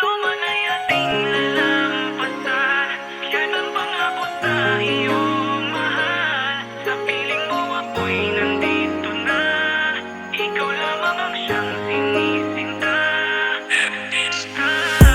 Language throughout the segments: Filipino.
man ay ating lalampasan. Yan ang pangako sa iyong mahal. Sa piling mo ako'y nandito na. Ikaw lamang ang siyang sinisinta.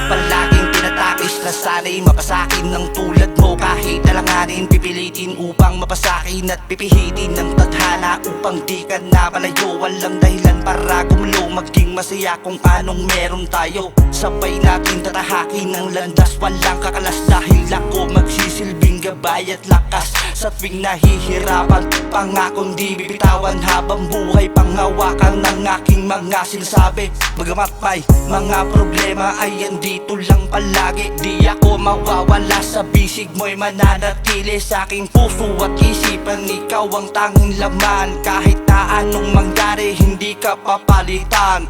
Palaging tinatapis na sana'y mapasakin ng tulad mo. Kahit alanganin pipilitin upang mapasakin at pipihitin ng tadhana upang di ka na malayo. Walang dahilan para gumulo, maging masaya kung anong meron tayo. Sabay natin tatahakin ng landas, walang kakalas. Dahil ako magsisilbing gabay at lakas sa tuwing nahihirapan. Pangakong di bibitawan habang buhay, panghawakan ng aking mga sinasabi. Bagamat may mga problema ay andito lang palagi. Di ako mawawala sa bisig mo'y mananatili sa aking puso at isipan. Ikaw ang tanging laman, kahit na anong mangyari hindi ka papalitan.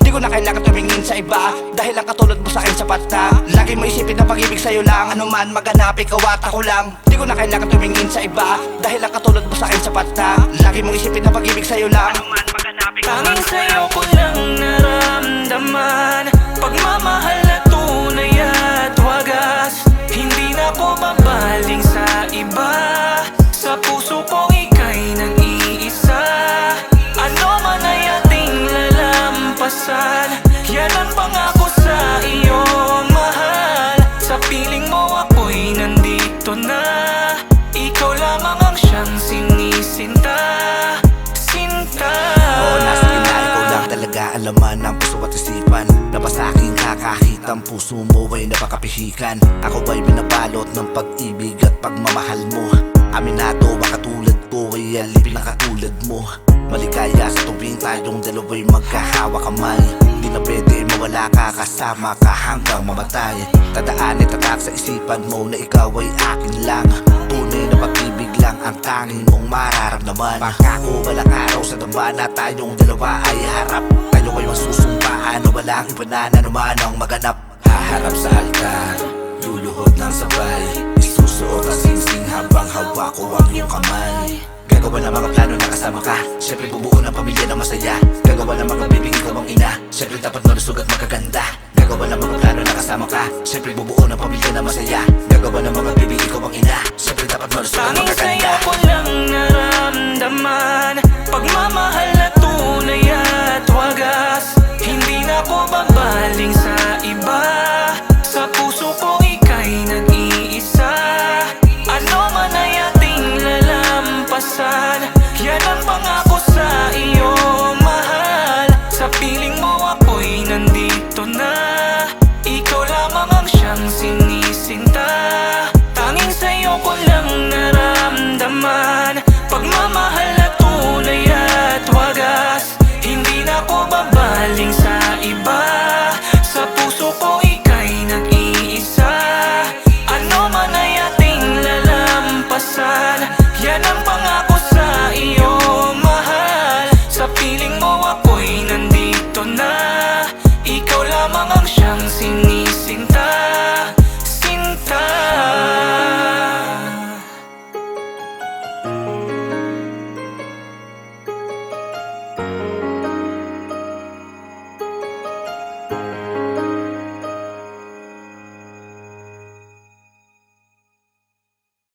Di ko na kailangan tumingin sa iba, dahil ang katulad mo sa akin sapat na. Lagi mo isipin na pag-ibig sa'yo lang, ano man maganap ikaw at ako lang. Di ko na kailangan tumingin sa iba, dahil ang katulad mo sa akin sapat na. Lagi mo isipin na pag-ibig sa'yo lang, ano man maganap ikaw. Tanging sa'yo ko lang naramdaman pagmamahal na tunay at wagas. Hindi na ko babaling sa iba. Sa puso kong ika'y nag-iisa. Ano man ay ating lalampasan. Yan ang pangako sa iyong mahal. Sa piling mo ako'y nandito na. Ikaw lamang ang siyang sinisinta. Nasa gitna, ikaw lang talaga ang laman ng puso at isipan. Napasakin ka kahit ang puso mo ay napakapihikan. Ako ba'y binabalot ng pag-ibig at pagmamahal mo. Aminado ba katulad ko ay alipin na katulad mo. Maligaya sa tuwing tayong dalawa'y magkahawa kamay. Di na pwede mawala ka, kasama ka hanggang mamatay. Tadaan at tatak sa isipan mo na ikaw ay akin lang. Tunay na pag-ibig lang ang tanging mong mararamdaman. Pangako walang araw sa damba na tayong dalawa ay harap. Tayo ay masusumpaan na walang iba na naman ang maganap. Haharap sa altar, luluhod ng sabay. Isusuot ang singsing habang hawak ko ang iyong kamay. Gagawa ng mga plano na kasama ka. Siyempre bubuo ng pamilya na masaya. Gagawa ng mga bibig ikaw ang ina. Siyempre dapat malusog at magaganda. Gagawa ng mga plano na kasama ka. Siyempre bubuo ng pamilya na masaya. Gagawa ng mga bibig ikaw ang ina. Siyempre dapat malusog at magaganda.